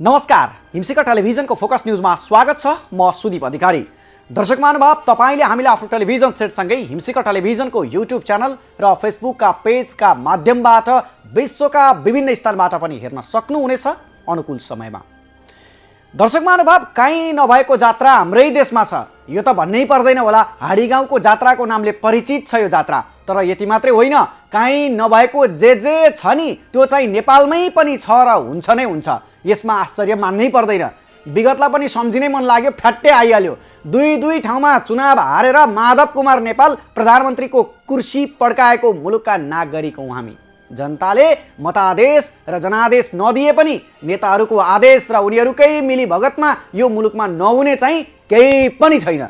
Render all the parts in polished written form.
नमस्कार, हिमशिखर टेलिभिजनको फोकस न्यूजमा स्वागत छ। म सुदीप अधिकारी। दर्शक महानुभाव, तपाईले हामीलाई आफ्नो टेलिभिजन सेटसँगै हिमशिखर टेलिभिजनको युट्युब च्यानल र फेसबुकका पेजका माध्यमबाट विश्वका विभिन्न स्थानबाट पनि हेर्न सक्नुहुनेछ अनुकूल समयमा। दर्शक महानुभाव, कहीँ नभएको जात्रा हाम्रै देशमा छ। यो त भन्नै पर्दैन होला, हाडी गाउँको जात्राको नामले परिचित छ यो जात्रा। तर यति मात्रै होइन, कहीँ नभएको जे छ नि त्यो चाहिँ नेपालमै पनि छ र हुन्छ नै हुन्छ। यसमा आश्चर्य मान्नै पर्दैन। विगतलाई पनि सम्झिनै मन लाग्यो, फ्याट्टै आइहाल्यो। दुई ठाउँमा चुनाव हारेर माधव कुमार नेपाल प्रधानमन्त्रीको कुर्सी पड्काएको मुलुकका नागरिक हौँ हामी। जनताले मतादेश र जनादेश नदिए पनि नेताहरूको आदेश र उनीहरूकै मिलीभगतमा यो मुलुकमा नहुने चाहिँ केही पनि छैन।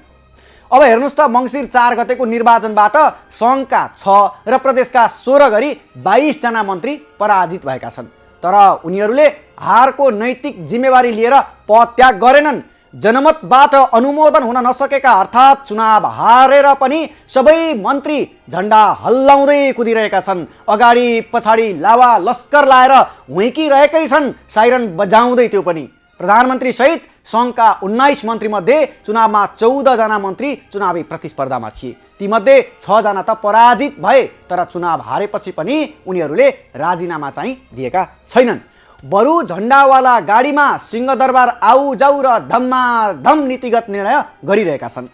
अब हेर्नुस् त, मङ्सिर 4 गतेको निर्वाचनबाट सङ्घका 6 र प्रदेशका 16 गरी 22 जना मन्त्री पराजित भएका छन्। तर उनीहरूले हारको नैतिक जिम्मेवारी लिएर पदत्याग गरेनन्। जनमतबाट अनुमोदन हुन नसकेका अर्थात् चुनाव हारेर पनि सबै मन्त्री झण्डा हल्लाउँदै कुदिरहेका छन्। अगाडि पछाडि लावा लस्कर लाएर हुइकिरहेकै छन्, साइरन बजाउँदै। त्यो पनि प्रधानमन्त्री सहित सङ्घका 19 मन्त्रीमध्ये चुनावमा 14 जना मन्त्री चुनावी प्रतिस्पर्धामा थिए। तीमध्ये 6 जना त पराजित भए, तर चुनाव हारेपछि पनि उनीहरूले राजीनामा चाहिँ दिएका छैनन्। बरु झण्डावाला गाडीमा सिंहदरबार आउ जाउ र धम्माधम नीतिगत निर्णय गरिरहेका छन्।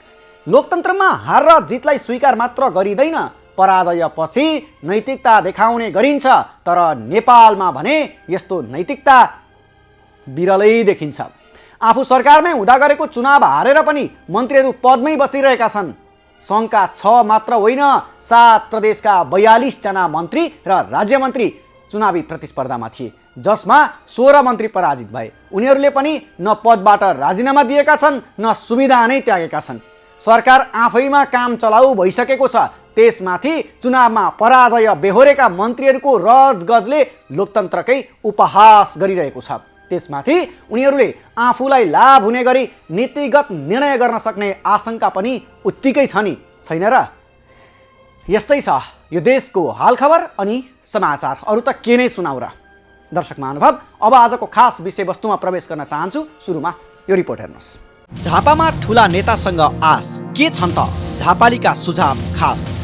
लोकतन्त्रमा हार र जितलाई स्वीकार मात्र गरिँदैन, पराजयपछि नैतिकता देखाउने गरिन्छ। तर नेपालमा भने यस्तो नैतिकता बिरलै देखिन्छ। आफू सरकारमै हुँदा गरेको चुनाव हारेर पनि मन्त्रीहरू पदमै बसिरहेका छन्। सङ्घका 6 मात्र होइन, 7 प्रदेशका 42 जना मन्त्री र राज्यमन्त्री चुनावी प्रतिस्पर्धामा थिए, जसमा 16 मन्त्री पराजित भए। उनीहरूले पनि न पदबाट राजीनामा दिएका छन् न सुविधा नै त्यागेका छन्। सरकार आफैमा काम चलाउ भइसकेको छ, त्यसमाथि चुनावमा पराजय बेहोरेका मन्त्रीहरूको रजगजले लोकतन्त्रकै उपहास गरिरहेको छ। त्यसमाथि उनीहरूले आफूलाई लाभ हुने गरी नीतिगत निर्णय गर्न सक्ने आशंका पनि उत्तिकै छ नि, छैन र? यस्तै छ यो देशको हालखबर अनि समाचार। अरू त के नै सुनाउ र। दर्शक महानुभाव, अब आजको खास विषयवस्तुमा प्रवेश गर्न चाहन्छु। सुरुमा यो रिपोर्ट हेर्नुहोस्। झापामा ठुला नेतासँग आश के छन् त? झापालीका सुझाव खास।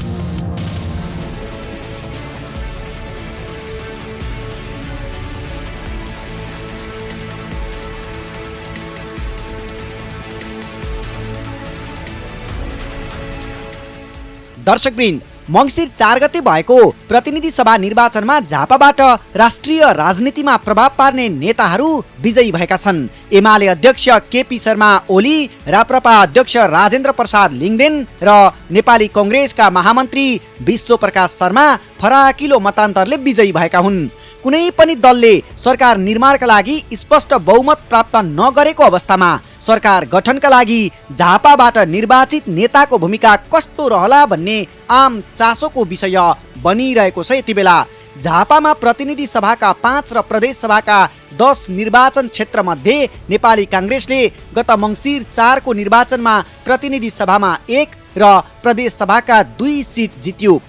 दर्शकवृन्द, मङ्सिर 4 गते भएको प्रतिनिधि सभा निर्वाचनमा झापाबाट राष्ट्रिय राजनीतिमा प्रभाव पार्ने नेताहरू विजयी भएका छन्। एमाले अध्यक्ष केपी शर्मा ओली, राप्रपा अध्यक्ष राजेन्द्र प्रसाद लिङदेन र नेपाली कङ्ग्रेसका महामन्त्री विश्वप्रकाश शर्मा फराकिलो मतान्तरले विजयी भएका हुन्। कुनै पनि दलले सरकार निर्माणका लागि स्पष्ट बहुमत प्राप्त नगरेको अवस्थामा सरकार गठनका लागि झापाबाट निर्वाचित नेताको भूमिका कस्तो रहला भन्ने आम चासोको विषय बनिरहेको छ। यति बेला झापामा प्रतिनिधि सभाका 5 र प्रदेश सभाका 10 निर्वाचन क्षेत्रमध्ये नेपाली काङ्ग्रेसले गत मङ्सिर 4 को निर्वाचनमा प्रतिनिधि सभामा 1 र प्रदेश सभाका 2 सिट जित्यो।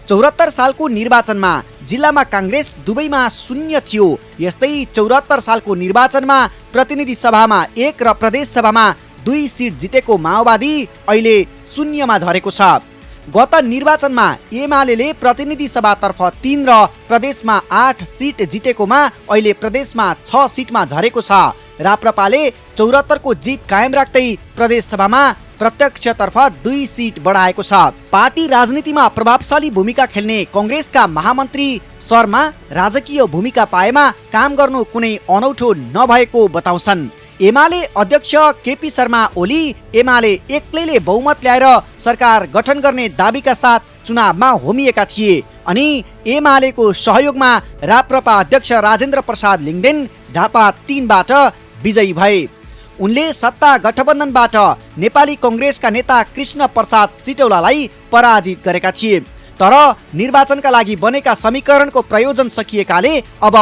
74 सालको निर्वाचनमा जिल्लामा काङ्ग्रेस दुवैमा 0 थियो। यस्तै 74 सालको निर्वाचनमा प्रतिनिधि सभामा 1 र प्रदेश सभामा 2 सिट जितेको माओवादी अहिले 0 मा झरेको छ। गत निर्वाचनमा एमाले प्रतिनिधि सभातर्फ 3 र प्रदेशमा 8 सिट जितेकोमा अहिले प्रदेशमा 6 सिटमा झरेको छ। राप्रपाले 74 को जित कायम राख्दै प्रदेश सभामा प्रत्यक्षतर्फ 2 सिट बढाएको छ। पार्टी राजनीतिमा प्रभावशाली भूमिका खेल्ने कङ्ग्रेसका महामन्त्री शर्मा राजकीय भूमिका पाएमा काम गर्नु कुनै अनौठो नभएको बताउँछन्। एमाले अध्यक्ष केपी शर्मा ओली एमाले एक्लैले बहुमत ल्याएर सरकार गठन गर्ने दाबीका साथ चुनावमा होमिएका थिए अनि एमालेको सहयोगमा राप्रपा अध्यक्ष राजेन्द्र प्रसाद लिङदेन झापा 3 बाट विजयी भए। उनले सत्ता गठबन्धनबाट नेपाली कङ्ग्रेसका नेता कृष्ण प्रसाद सिटौलालाई पराजित गरेका थिए। तर निर्वाचनका लागि बनेका समीकरणको प्रयोजन सकिएकाले अब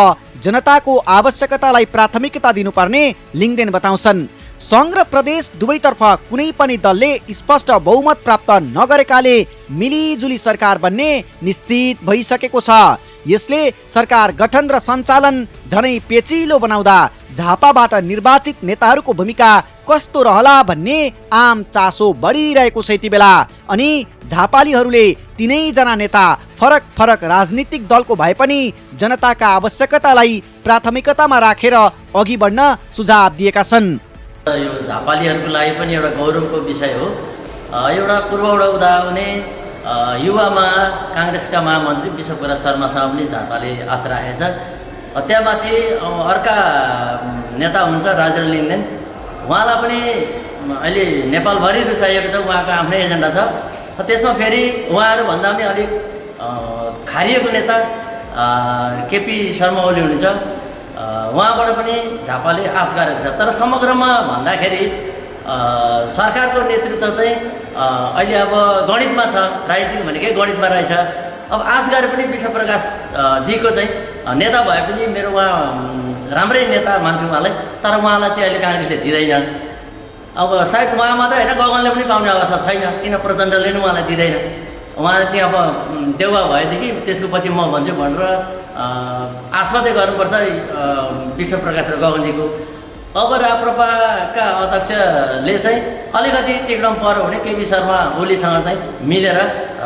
जनताको आवश्यकतालाई प्राथमिकता दिनुपर्ने लिङदेन बताउँछन्। सङ्घ र प्रदेश दुवैतर्फ कुनै पनि दलले स्पष्ट बहुमत प्राप्त नगरेकाले मिलिजुली सरकार बन्ने निश्चित भइसकेको छ। यसले सरकार गठन र सञ्चालन झनै पेचिलो बनाउँदा झापाबाट निर्वाचित नेताहरूको भूमिका कस्तो रहला भन्ने आम चासो बढिरहेको छ यति बेला। अनि झापालीहरूले तीनैजना नेता फरक फरक राजनीतिक दलको भए पनि जनताका आवश्यकतालाई प्राथमिकतामा राखेर अघि बढ्न सुझाव दिएका छन्। यो झापालीहरूको लागि पनि एउटा गौरवको विषय हो। एउटा पूर्वबाट उदा हुने युवामा काङ्ग्रेसका महामन्त्री विश्वप्रकाश शर्मासँग पनि झापाले आश राखेको छ। त्यहाँमाथि अर्का नेता हुनुहुन्छ राजेन्द्र लिङ्गदेन, उहाँलाई पनि अहिले नेपालभरि रुचाइएको छ, उहाँको आफ्नै एजेन्डा छ। त्यसमा फेरि उहाँहरूभन्दा पनि अलिक खारिएको नेता केपी शर्मा ओली हुनुहुन्छ, उहाँबाट पनि झापाले आश गरेको छ। तर समग्रमा भन्दाखेरि सरकारको नेतृत्व चाहिँ अहिले अब गणितमा छ, राजनीति भनेकै गणितमा रहेछ। अब आश गरे पनि विश्वप्रकाश जीको चाहिँ नेता भए पनि मेरो उहाँ राम्रै नेता मान्छु उहाँलाई, तर उहाँलाई चाहिँ अहिले काङ्ग्रेसले दिँदैन। अब सायद उहाँ मात्रै होइन, गगनले पनि पाउने अवस्था छैन, किन प्रचण्डले पनि उहाँलाई दिँदैन। उहाँले चाहिँ अब देउवा भएदेखि त्यसको पछि म भन्छु भनेर आश मात्रै गर्नुपर्छ विश्वप्रकाश र गगनजीको। अब राप्रपाका अध्यक्षले चाहिँ अलिकति टेक्डम पर हुने केपी शर्मा ओलीसँग चाहिँ मिलेर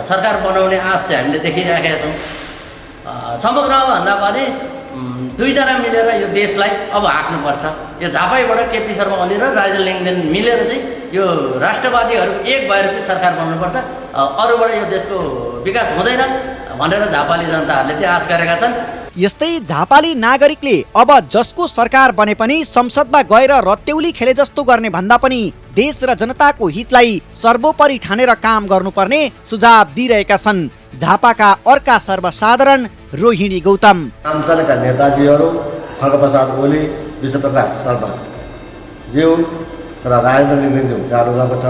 सरकार बनाउने आश चाहिँ हामीले देखिराखेका छौँ। समग्रमा भन्दा पनि दुईजना मिलेर यो देशलाई अब हाँक्नुपर्छ। यो झापैबाट केपी शर्मा ओली र राजेन्द्र लिङ्गदेन मिलेर चाहिँ यो राष्ट्रवादीहरू एक भएर चाहिँ सरकार बनाउनुपर्छ, अरूबाट यो देशको विकास हुँदैन भनेर झापाली जनताहरूले चाहिँ आश गरेका छन्। यस्तै झापाली नागरिकले अब जसको सरकार बने पनि संसदमा गएर रत्तेउली खेले जस्तो गर्ने भन्दा पनि देश र जनताको हितलाई सर्वोपरि ठानेर काम गर्नुपर्ने सुझाव दिइरहेका छन् झापाका अर्का सर्वसाधारण रोहिणी गौतम। सांसदका नेताजीहरू खड्गप्रसाद ओली, विश्वप्रकाश शर्मा ज्यू र राजेन्द्र लिङ्गदेनज्यू जानु भएको छ।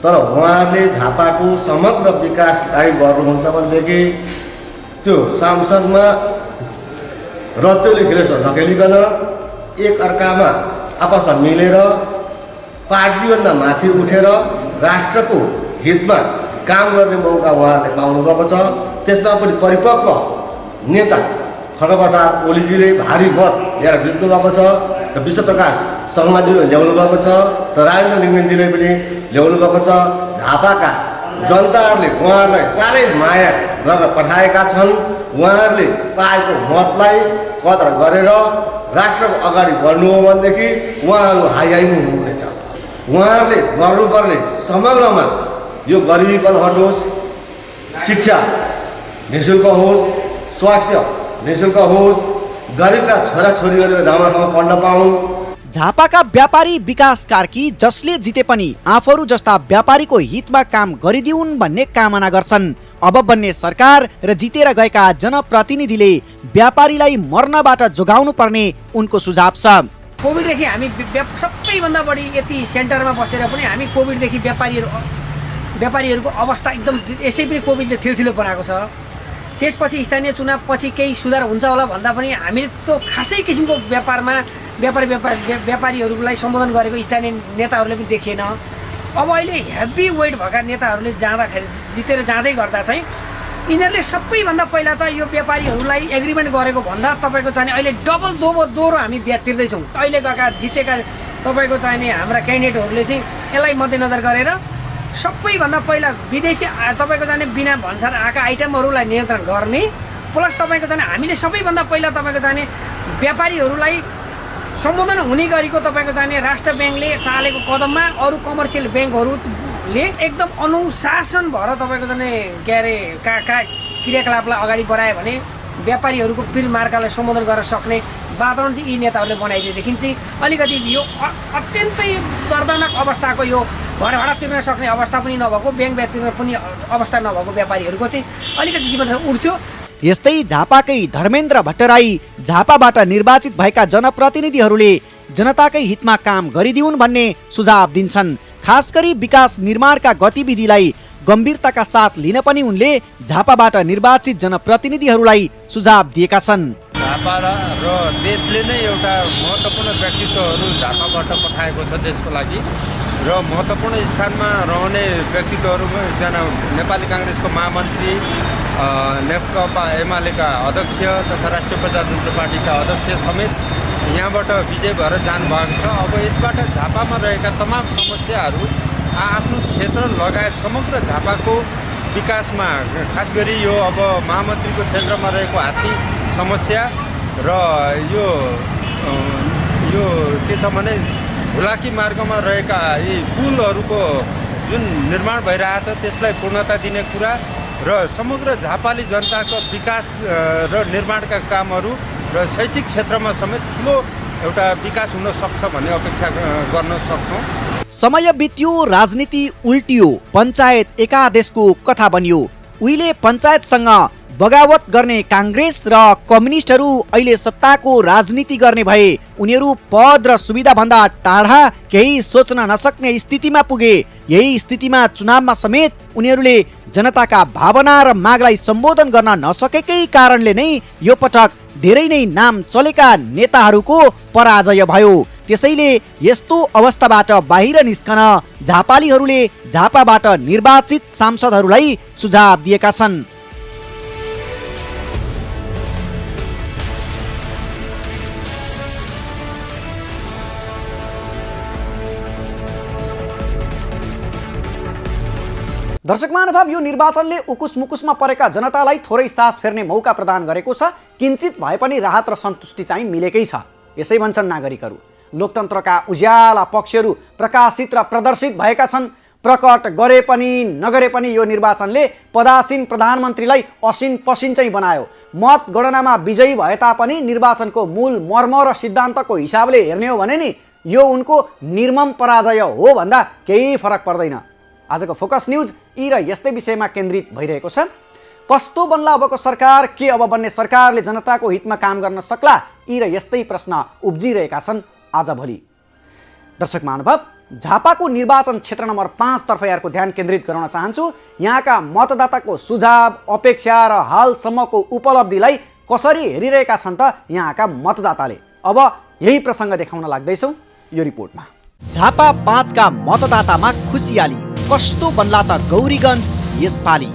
तर उहाँले झापाको समग्र विकासलाई गर्नुहुन्छ भनेदेखि त्यो सांसदमा रत्तेउली खेलेर नखेलिकन एक अर्कामा आपसमा मिलेर पार्टीभन्दा माथि उठेर राष्ट्रको हितमा काम गर्ने मौका उहाँहरूले पाउनुभएको छ। त्यसमा पनि परिपक्व नेता खड्गप्रसाद ओलीजीले भारी मत लिएर जित्नु भएको छ र विश्वप्रकाश शर्माजीले ल्याउनु भएको छ र राजेन्द्र लिङ्गदेनजीले पनि ल्याउनु भएको छ। झापाका जनताहरूले उहाँहरूलाई साह्रै माया गरेर पठाएका छन्। उहाँहरूले पाएको मतलाई कदर गरेर राष्ट्रको अगाडि बढ्नु हो भनेदेखि उहाँहरू हाइहाइनु हुनुहुनेछ। उहाँहरूले गर्नुपर्ने समग्रमा यो गरिबीपन हटोस्, शिक्षा निःशुल्क होस्, स्वास्थ्य निःशुल्क होस्, गरिबका छोराछोरीहरूले राम्रोसँग पढ्न पाउन्। झापाका व्यापारी विकास कार्की जसले जिते पनि आफूहरू जस्ता व्यापारीको हितमा काम गरिदिउन् भन्ने कामना गर्छन्। अब बन्ने सरकार र जितेर गएका जनप्रतिनिधिले व्यापारीलाई मर्नबाट जोगाउनु पर्ने उनको सुझाव छ। कोभिडदेखि हामी सबैभन्दा बढी यति सेन्टरमा बसेर पनि हामी कोभिडदेखि व्यापारीहरूको अवस्था एकदम यसै पनि कोभिडले थिल्थिलो बनाएको छ। त्यसपछि स्थानीय चुनावपछि केही सुधार हुन्छ होला भन्दा पनि हामीले त खासै किसिमको व्यापारीहरूलाई सम्बोधन गरेको स्थानीय नेताहरूले पनि देखिएन। अब अहिले हेभी वेट भएका नेताहरूले जाँदाखेरि जितेर जाँदै गर्दा चाहिँ यिनीहरूले सबैभन्दा पहिला त यो व्यापारीहरूलाई एग्रिमेन्ट गरेको भन्दा तपाईँको चाहिँ अहिले डबल दोहोरो हामी ब्याज तिर्दैछौँ। अहिले गएका जितेका तपाईँको चाहिने हाम्रा क्यान्डिडेटहरूले चाहिँ यसलाई मध्यनजर गरेर सबैभन्दा पहिला विदेशी तपाईँको जाने बिना भन्सार आएका आइटमहरूलाई नियन्त्रण गर्ने, प्लस तपाईँको जाने हामीले सबैभन्दा पहिला तपाईँको जाने व्यापारीहरूलाई सम्बोधन हुने गरेको तपाईँको जाने राष्ट्र ब्याङ्कले चालेको कदममा अरू कमर्सियल ब्याङ्कहरूले एकदम अनुशासन भएर तपाईँको जाने के अरे क्रियाकलापलाई अगाडि बढायो भने व्यापारीहरूको पीर मार्कालाई सम्बोधन गर्न सक्ने वातावरण चाहिँ यी नेताहरूले बनाइदिएदेखि चाहिँ अलिकति यो अत्यन्तै दर्दनाक अवस्थाको यो घर भाडा तिर्न सक्ने अवस्था पनि नभएको, ब्याङ्क ब्याज तिर्न पनि अवस्था नभएको व्यापारीहरूको चाहिँ अलिकति जीवन उठ्थ्यो। यस्तै झापाकै धर्मेन्द्र भट्टराई झापाबाट निर्वाचित भएका जनप्रतिनिधिहरूले जनताकै हितमा काम गरिदिउन् भन्ने सुझाव दिन्छन्। खास गरी विकास निर्माणका गतिविधिलाई गम्भीरताका साथ लिन पनि उनले झापाबाट निर्वाचित जनप्रतिनिधिहरूलाई सुझाव दिएका छन्। झापा र देशले नै एउटा महत्त्वपूर्ण व्यक्तित्वहरू झापाबाट पठाएको छ देशको लागि र महत्त्वपूर्ण स्थानमा रहने व्यक्तित्वहरूमा एकजना नेपाली काङ्ग्रेसको महामन्त्री, नेकपा एमालेका अध्यक्ष तथा राष्ट्रिय प्रजातन्त्र पार्टीका अध्यक्ष समेत यहाँबाट विजय भएर जानुभएको छ। अब यसबाट झापामा रहेका तमाम समस्याहरू आफ्नो क्षेत्र लगायत समग्र झापाको विकासमा, खास गरी यो अब महामन्त्रीको क्षेत्रमा रहेको हात्ती समस्या र यो के छ भने हुलाकी मार्गमा रहेका यी पुलहरूको जुन निर्माण भइरहेछ त्यसलाई पूर्णता दिने कुरा र समग्र झापाली जनताको विकास र निर्माणका कामहरू र शैक्षिक क्षेत्रमा समेत ठुलो एउटा विकास हुन सक्छ भन्ने अपेक्षा गर्न सक्छौँ। समय बित्यो, राजनीति उल्टियो, पञ्चायत एकादेशको कथा बन्यो। उहिले पञ्चायतसँग बगावत गर्ने काङ्ग्रेस र कम्युनिस्टहरू अहिले सत्ताको राजनीति गर्ने भए। उनीहरू पद र सुविधा भन्दा टाढा केही सोच्न नसक्ने स्थितिमा पुगे। यही स्थितिमा चुनावमा समेत उनीहरूले जनताका भावना र मागलाई सम्बोधन गर्न नसकेकै कारणले नै यो पटक धेरै नै नाम चलेका नेताहरूको पराजय भयो। त्यसैले यस्तो अवस्थाबाट बाहिर निस्कन झापालीहरूले झापाबाट निर्वाचित सांसदहरूलाई सुझाव दिएका छन्। दर्शक महानुभाव, यो निर्वाचनले उकुस मुकुसमा परेका जनतालाई थोरै सास फेर्ने मौका प्रदान गरेको छ। किञ्चित भए पनि राहत र सन्तुष्टि चाहिँ मिलेकै छ। यसै भन्छन् नागरिकहरू। लोकतन्त्रका उज्याला पक्षहरू प्रकाशित र प्रदर्शित भएका छन्। प्रकट गरे पनि नगरे पनि यो निर्वाचनले पदासीन प्रधानमन्त्रीलाई असिन पसिन चाहिँ बनायो। मतगणनामा विजयी भए तापनि निर्वाचनको मूल मर्म र सिद्धान्तको हिसाबले हेर्ने हो भने नि यो उनको निर्मम पराजय हो भन्दा केही फरक पर्दैन। आजको फोकस न्यूज यी र यस्तै विषयमा केन्द्रित भइरहेको छ। कस्तो बन्ला अबको सरकार, के अब बन्ने सरकारले जनताको हितमा काम गर्न सक्ला, यी र यस्तै प्रश्न उब्जिरहेका छन् आजभोलि। दर्शक महानुभाव, झापाको निर्वाचन क्षेत्र नम्बर 5 तर्फ यहाँको ध्यान केन्द्रित गराउन चाहन्छु। यहाँका मतदाताको सुझाव, अपेक्षा र हालसम्मको उपलब्धिलाई कसरी हेरिरहेका छन् त यहाँका मतदाताले। अब यही प्रसङ्ग देखाउन लाग्दैछौँ यो रिपोर्टमा। झापा 5 का मतदातामा खुसियाली, कस्तो बन्ला त गौरीगञ्ज यसपालि।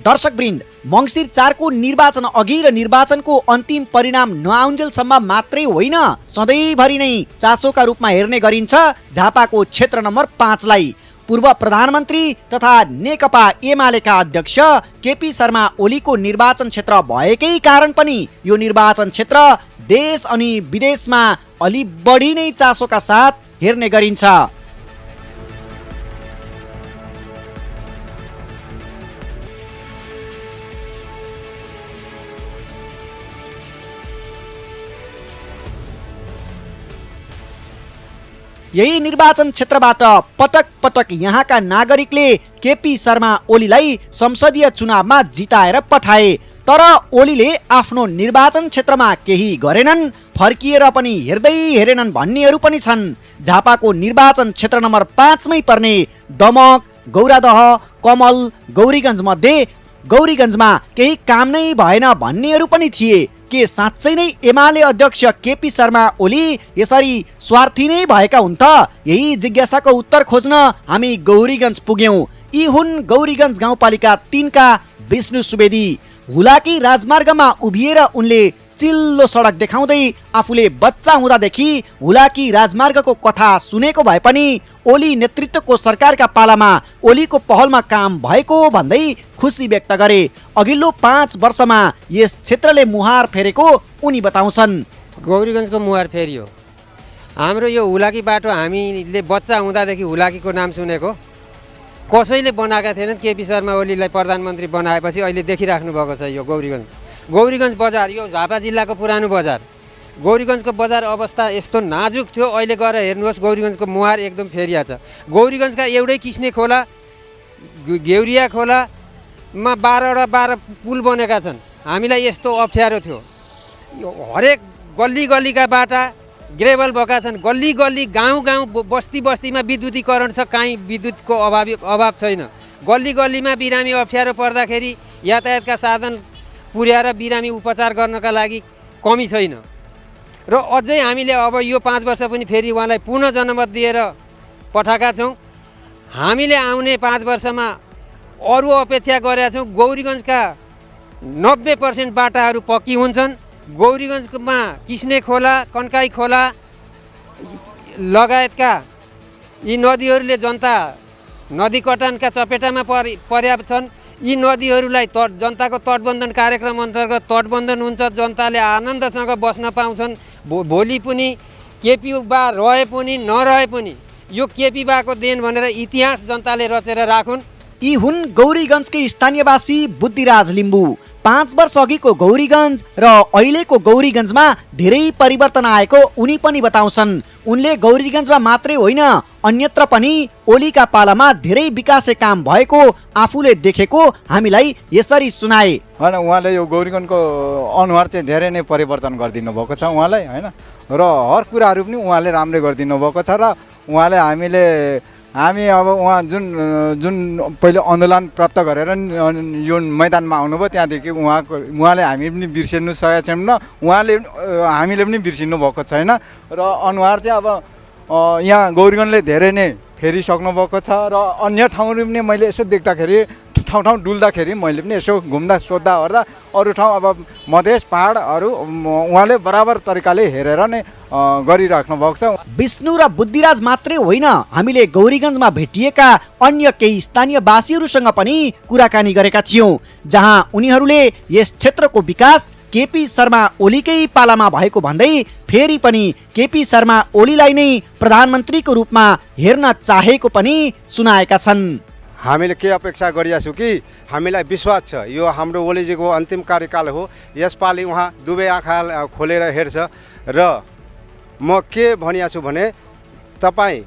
दर्शकवृन्द, मङ्सिर 4 को निर्वाचन अघि र निर्वाचनको अन्तिम परिणाम नआउन्जेलसम्म मात्रै होइन, सधैँभरि नै चासोका रूपमा हेर्ने गरिन्छ झापाको क्षेत्र नम्बर 5 लाई। पूर्व प्रधानमन्त्री तथा नेकपा एमालेका अध्यक्ष केपी शर्मा ओलीको निर्वाचन क्षेत्र भएकै कारण पनि यो निर्वाचन क्षेत्र देश अनि विदेशमा अलि बढी नै चासोका साथ हेर्ने गरिन्छ। यही निर्वाचन क्षेत्रबाट पटक पटक यहाँका नागरिकले केपी शर्मा ओलीलाई संसदीय चुनावमा जिताएर पठाए। तर ओलीले आफ्नो निर्वाचन क्षेत्रमा केही गरेनन्, फर्किएर पनि हेर्दै हेरेनन् भन्नेहरू पनि छन्। झापाको निर्वाचन क्षेत्र नम्बर 5 मै पर्ने दमक, गौरादह, कमल, गौरीगञ्ज मध्ये गौरीगञ्जमा केही काम नै भएन भन्नेहरू पनि थिए। के साँच्चै नै एमाले अध्यक्ष केपी शर्मा ओली यसरी स्वार्थी नै भएका हुन् त? यही जिज्ञासाको उत्तर खोज्न हामी गौरीगञ्ज पुग्यौं। यी हुन् गौरीगञ्ज गाउँपालिका 3 का विष्णु सुवेदी। हुलाकी राजमार्गमा उभिएर उनले चिल्लो सडक देखाउँदै आफूले बच्चा हुँदादेखि हुलाकी राजमार्गको कथा सुनेको भए पनि ओली नेतृत्वको सरकारका पालामा ओलीको पहलमा काम भएको भन्दै खुसी व्यक्त गरे। अघिल्लो 5 वर्षमा यस क्षेत्रले मुहार फेरेको उनी बताउँछन्। गौरीगञ्जको मुहार फेरियो। हाम्रो यो हुलाकी बाटो हामीले बच्चा हुँदादेखि हुलाकीको नाम सुनेको, कसैले बनाएका थिएनन्। केपी शर्मा ओलीलाई प्रधानमन्त्री बनाएपछि अहिले देखिराख्नु भएको छ यो गौरीगञ्ज बजार, यो झापा जिल्लाको पुरानो बजार। गौरीगञ्जको बजार अवस्था यस्तो नाजुक थियो, अहिले गएर हेर्नुहोस् गौरीगञ्जको मुहार एकदम फेरिया छ। गौरीगञ्जका एउटै किस्ने खोला, घेउरिया खोलामा 12 पुल बनेका छन्। हामीलाई यस्तो अप्ठ्यारो थियो। हरेक गल्ली गल्लीका बाटा ग्रेभल भएका छन्। गल्ली गल्ली गाउँ बस्ती बस्तीमा विद्युतीकरण छ, काहीँ विद्युतको अभाव छैन। गल्ली गल्लीमा बिरामी अप्ठ्यारो पर्दाखेरि यातायातका साधन पुर्याएर बिरामी उपचार गर्नका लागि कमी छैन। र अझै हामीले अब यो 5 वर्ष पनि फेरि उहाँलाई पुनः जनमत दिएर पठाएका छौँ। हामीले आउने 5 वर्षमा अरू अपेक्षा गरेका छौँ। गौरीगञ्जका 90% बाटाहरू पक्की हुन्छन्। गौरीगञ्जमा किस्ने खोला, कन्काई खोला लगायतका यी नदीहरूले जनता नदी कटानका चपेटामा पर्या छन्। यी नदीहरूलाई जनताको तटबन्धन कार्यक्रम अन्तर्गत तटबन्धन हुन्छ। जनताले आनन्दसँग बस्न पाउँछन्। भोलि पनि केपी बा रहे पनि नरहे पनि यो केपी बाको देन भनेर इतिहास जनताले रचेर राखुन्। यी हुन् गौरीगञ्जकै स्थानीयवासी बुद्धिराज लिम्बू। 5 वर्ष अघिको गौरीगञ्ज र अहिलेको गौरीगञ्जमा धेरै परिवर्तन आएको उनी पनि बताउँछन्। उनले गौरीगञ्जमा मात्रै होइन अन्यत्र पनि ओलीका पालामा धेरै विकासे काम भएको आफूले देखेको हामीलाई यसरी सुनाए। होइन, उहाँले यो गौरीगञ्जको अनुहार चाहिँ धेरै नै परिवर्तन गरिदिनु भएको छ उहाँलाई, होइन, र हर कुराहरू पनि उहाँले राम्रै गरिदिनु भएको छ। र उहाँले हामी अब उहाँ जुन पहिले आन्दोलन प्राप्त गरेर यो मैदानमा आउनुभयो त्यहाँदेखि उहाँले हामी पनि बिर्सिनु सकेका छैनौँ, हामीले पनि बिर्सिनु भएको छैन। र अनुहार चाहिँ अब यहाँ गौरीगञ्जले धेरै नै फेरिसक्नु भएको छ। र अन्य ठाउँहरू पनि मैले यसो देख्दाखेरि ठाउँ डुल्दाखेरि मैले पनि यसो घुम्दा सोद्धा ओर्दा अरू ठाउँ अब मधेस पहाडहरू उहाँले बराबर तरिकाले हेरेर नै गरिराख्नु भएको छ। विष्णु र बुद्धिराज मात्रै होइन, हामीले गौरीगञ्जमा भेटिएका अन्य केही स्थानीयवासीहरूसँग पनि कुराकानी गरेका थियौँ, जहाँ उनीहरूले यस क्षेत्रको विकास केपी शर्मा ओलीकै पालामा भएको भन्दै फेरि पनि केपी शर्मा ओलीलाई नै प्रधानमन्त्रीको रूपमा हेर्न चाहेको पनि सुनाएका छन्। हामीले के अपेक्षा गरिरहेको छु कि हामीलाई विश्वास छ यो हाम्रो ओलीजीको अन्तिम कार्यकाल हो। यसपालि उहाँ दुवै आँखा खोलेर हेर्छ। र म के भनिएको छु भने तपाईँ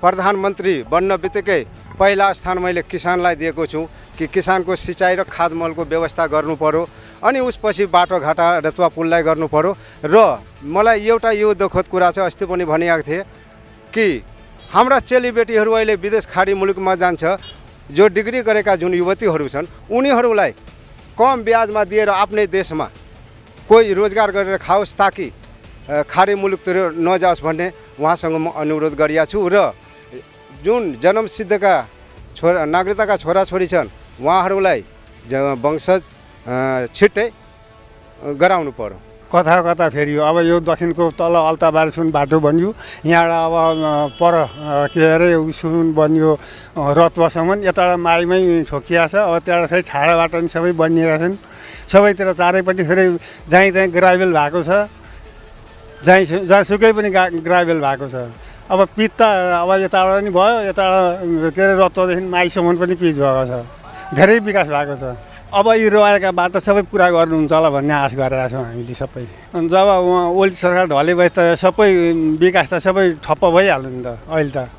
प्रधानमन्त्री बन्न बित्तिकै पहिला स्थान मैले किसानलाई दिएको छु कि किसानको सिँचाइ र खाद मलको व्यवस्था गर्नु पर्यो। अनि उसपछि बाटोघाटा अथवा पुललाई गर्नु पर्यो। र मलाई एउटा यो दुःखद कुरा छ, अस्ति पनि भनिएको थिएँ कि हाम्रा चेलीबेटीहरू अहिले विदेश खाडी मुलुकमा जान्छ। जो डिग्री गरेका जुन युवतीहरू छन् उनीहरूलाई कम ब्याजमा दिएर आफ्नै देशमा कोही रोजगार गरेर खाओस् ताकि खाडी मुलुकतिर नजाओस् भन्ने उहाँसँग म अनुरोध गरिएको छु। र जुन जन्मसिद्धका नागरिकताका छोराछोरी छन् उहाँहरूलाई वंशज छिट्टै गराउनु पर्यो। कता कता फेरि अब यो दक्षिणको तल अल्ता बालसुन बाटो बन्यो, यहाँबाट अब पर के अरे सुन बन्यो रत्वसम्म, यता माईमै ठोकिया छ। अब त्यहाँबाट फेरि ठाडा बाटो पनि सबै बनिएका छन्। सबैतिर चारैपट्टि फेरि जहीँ ग्राभेल भएको छ, जहाँसुकै पनि ग्राभेल भएको छ। अब पिच त अब यताबाट पनि भयो, यता के अरे रत्वदेखि माईसम्म पनि पिच भएको छ। धेरै विकास भएको छ। अब यी रहेका बाटो सबै पुरा गर्नुहुन्छ होला भन्ने आश गरेका छौँ हामीले सबै। अनि जब उहाँ ओली सरकार ढलेपछि त सबै विकास त सबै ठप्प भइहाल्यो नि त। अहिले त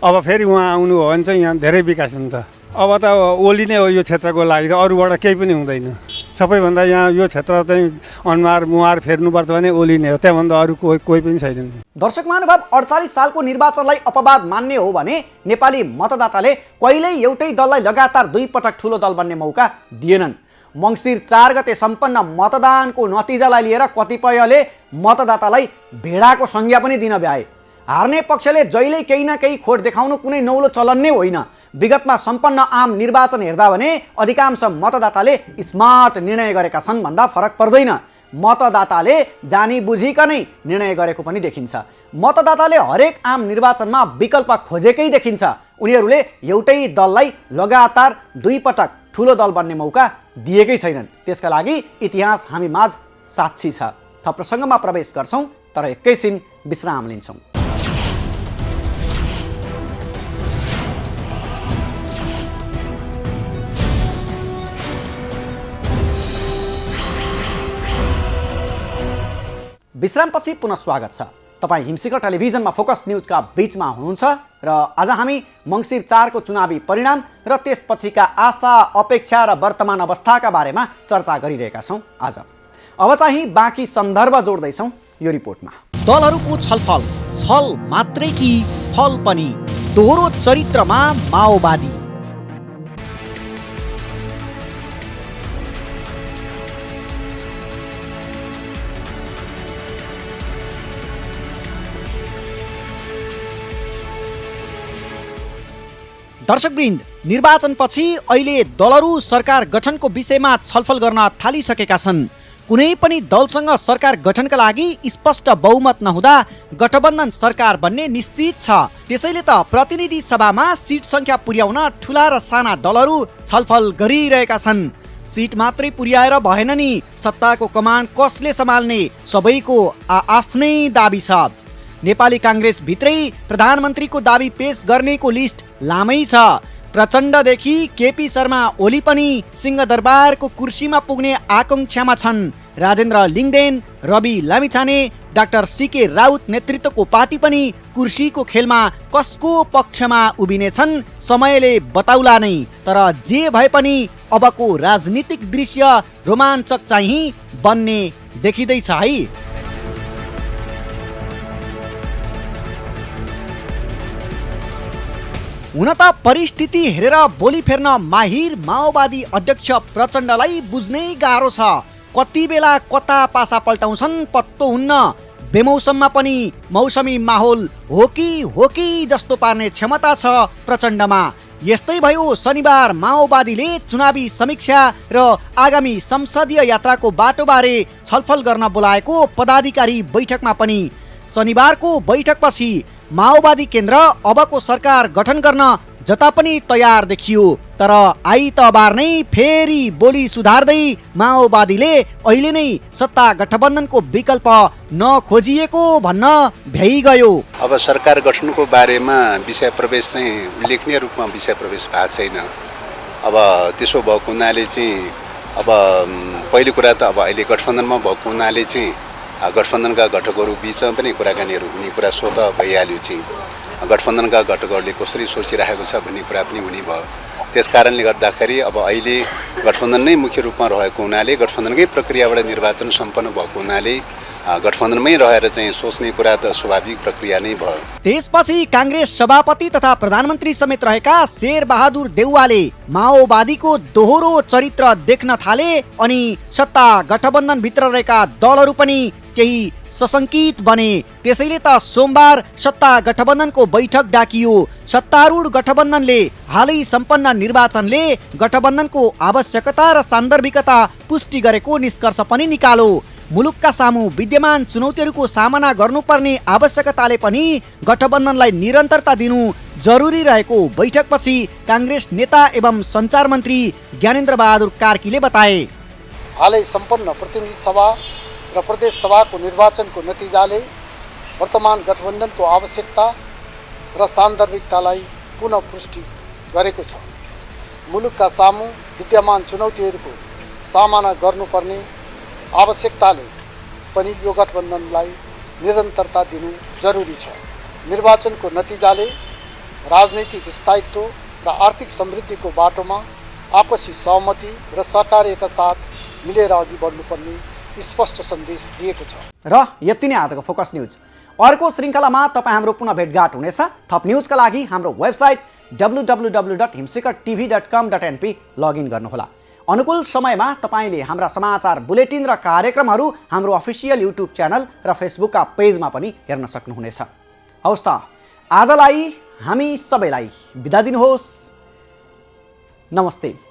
अब फेरि उहाँ आउनुभयो भने चाहिँ यहाँ धेरै विकास हुन्छ। अब त ओली नै हो यो क्षेत्रको लागि, त अरूबाट केही पनि हुँदैन। सबैभन्दा यहाँ यो क्षेत्र चाहिँ अनुहार मुहार फेर्नुपर्छ भने ओली नै हो, त्यहाँभन्दा अरू कोही पनि छैन। दर्शक महानुभाव, 48 सालको निर्वाचनलाई अपवाद मान्ने हो भने नेपाली मतदाताले कहिल्यै एउटै दललाई लगातार 2 पटक ठुलो दल बन्ने मौका दिएनन्। मङ्सिर 4 गते सम्पन्न मतदानको नतिजालाई लिएर कतिपयले मतदातालाई भेडाको संज्ञा पनि दिन भ्याए। हार्ने पक्षले जहिले केही न केही खोट देखाउनु कुनै नौलो चलन नै होइन। विगतमा सम्पन्न आम निर्वाचन हेर्दा भने अधिकांश मतदाताले स्मार्ट निर्णय गरेका छन् भन्दा फरक पर्दैन। मतदाताले जानी बुझिकनै निर्णय गरेको पनि देखिन्छ। मतदाताले हरेक आम निर्वाचनमा विकल्प खोजेकै देखिन्छ। उनीहरूले एउटै दललाई लगातार 2 पटक ठुलो दल बन्ने मौका दिएकै छैनन्। त्यसका लागि इतिहास हामी माझ साक्षी छ। थप प्रसङ्गमा प्रवेश गर्छौँ, तर एकैछिन विश्राम लिन्छौँ। विश्रामपछि पुनः स्वागत छ। तपाईँ हिमशिखर टेलिभिजनमा फोकस न्युजका बीचमा हुनुहुन्छ र आज हामी मङ्सिर 4 को चुनावी परिणाम र त्यसपछिका आशा अपेक्षा र वर्तमान अवस्थाका बारेमा चर्चा गरिरहेका छौँ। आज अब चाहिँ बाँकी सन्दर्भ जोड्दैछौँ यो रिपोर्टमा। दलहरूको छलफल, छल मात्रै कि फल पनि, दोहोरो चरित्रमा माओवादी। दर्शकवृन्द, निर्वाचनपछि अहिले दलहरू सरकार गठनको विषयमा छलफल गर्न थालिसकेका छन्। कुनै पनि दलसँग सरकार गठनका लागि स्पष्ट बहुमत नहुँदा गठबन्धन सरकार बन्ने निश्चित छ। त्यसैले त प्रतिनिधि सभामा सिट संख्या पुर्याउन ठुला र साना दलहरू छलफल गरिरहेका छन्। सिट मात्रै पुर्याएर भएन नि, सत्ताको कमान्ड कसले सम्हाल्ने, सबैको आफ्नै दाबी छ। नेपाली काङ्ग्रेस भित्रै प्रधानमन्त्रीको दाबी पेश गर्नेको लिस्ट लामै छ। प्रचण्डदेखि केपी शर्मा ओली पनि सिंहदरबारको कुर्सीमा पुग्ने आकांक्षामा छन्। राजेन्द्र लिङदेन, रवि लामिछाने, डाक्टर सीके राउत नेतृत्वको पार्टी पनि कुर्सीको खेलमा कसको पक्षमा उभिनेछन् समयले बताउला नै। तर जे भए पनि अबको राजनीतिक दृश्य रोमाञ्चक चाहिँ बन्ने देखिँदैछ है। हुन त परिस्थिति हेरेर बोली फेर्न माहिर माओवादी अध्यक्ष प्रचण्डलाई बुझ्नै गाह्रो छ। कति बेला कता पासा पल्टाउँछन् पत्तो हुन्न। बेमौसममा पनि मौसमी माहौल हो कि जस्तो पार्ने क्षमता छ प्रचण्डमा। यस्तै भयो शनिबार माओवादीले चुनावी समीक्षा र आगामी संसदीय यात्राको बाटोबारे छलफल गर्न बोलाएको पदाधिकारी बैठकमा पनि। शनिबारको बैठकपछि माओवादी केन्द्र अबको सरकार गठन गर्न जता पनि तयार देखियो। तर आइतबार नै फेरि बोली सुधार्दै माओवादीले अहिले नै सत्ता गठबन्धनको विकल्प नखोजिएको भन्न भ्याइगयो। अब सरकार गठनको बारेमा विषय प्रवेश चाहिँ उल्लेखनीय रूपमा विषय प्रवेश भएको छैन। अब त्यसो भएको हुनाले चाहिँ अब पहिलो कुरा त अब अहिले गठबन्धनमा भएको हुनाले चाहिँ गठबन्धनका घटकहरू बिचमा पनि कुराकानीहरू हुने कुरा स्वतः भइहाल्यो। चाहिँ गठबन्धनका घटकहरूले कसरी सोचिरहेको छ भन्ने कुरा पनि हुने भयो। त्यस कारणले गर्दाखेरि अब अहिले गठबन्धन नै मुख्य रूपमा रहेको हुनाले, गठबन्धनकै प्रक्रियाबाट निर्वाचन सम्पन्न भएको हुनाले गठबन्धनमै रहेर चाहिँ सोच्ने कुरा त स्वाभाविक प्रक्रिया नै भयो। त्यसपछि काङ्ग्रेस सभापति तथा प्रधानमन्त्री समेत रहेका शेरबहादुर देउवाले माओवादीको दोहोरो चरित्र देख्न थाले अनि सत्ता गठबन्धनभित्र रहेका दलहरू पनि केही सशङ्कित बने। त्यसैले त सोमबार सत्ता गठबन्धनको बैठक डाकियो। सत्तारूढ गठबन्धनले हालै सम्पन्न निर्वाचनले गठबन्धनको आवश्यकता र सान्दर्भिकता पुष्टि गरेको निष्कर्ष पनि निकालो। मुलुकका सामु विद्यमान चुनौतीहरूको सामना गर्नुपर्ने आवश्यकताले पनि गठबन्धनलाई निरन्तरता दिनु जरुरी रहेको बैठकपछि काङ्ग्रेस नेता एवं सञ्चार मन्त्री ज्ञानेन्द्र बहादुर कार्कीले बताए। हालै सम्पन्न प्रतिनिधि सभा र प्रदेश सभाको निर्वाचनको नतिजाले वर्तमान गठबन्धनको आवश्यकता र सान्दर्भिकतालाई पुनः पुष्टि गरेको छ। मुलुकका सामु विद्यमान चुनौतीहरूको सामना गर्नुपर्ने आवश्यकताले पनि यो गठबन्धनलाई निरन्तरता दिनु जरुरी छ। निर्वाचनको नतिजाले राजनैतिक स्थायित्व र आर्थिक समृद्धिको बाटोमा आपसी सहमति र सहकार्यका साथ मिलेर अघि बढ्नुपर्ने स्पष्ट सन्देश दिएको छ। र यति नै आजको फोकस न्यूज। अर्को श्रृङ्खलामा तपाईँ हाम्रो पुनः भेटघाट हुनेछ। थप न्यूजका लागि हाम्रो वेबसाइट www.himsikartv.com.np लगइन गर्नुहोला। अनुकूल समयमा तपाईँले हाम्रा समाचार बुलेटिन र कार्यक्रमहरू हाम्रो अफिसियल युट्युब च्यानल र फेसबुकका पेजमा पनि हेर्न सक्नुहुनेछ। हवस् त, आजलाई हामी सबैलाई बिदा दिनुहोस्। नमस्ते।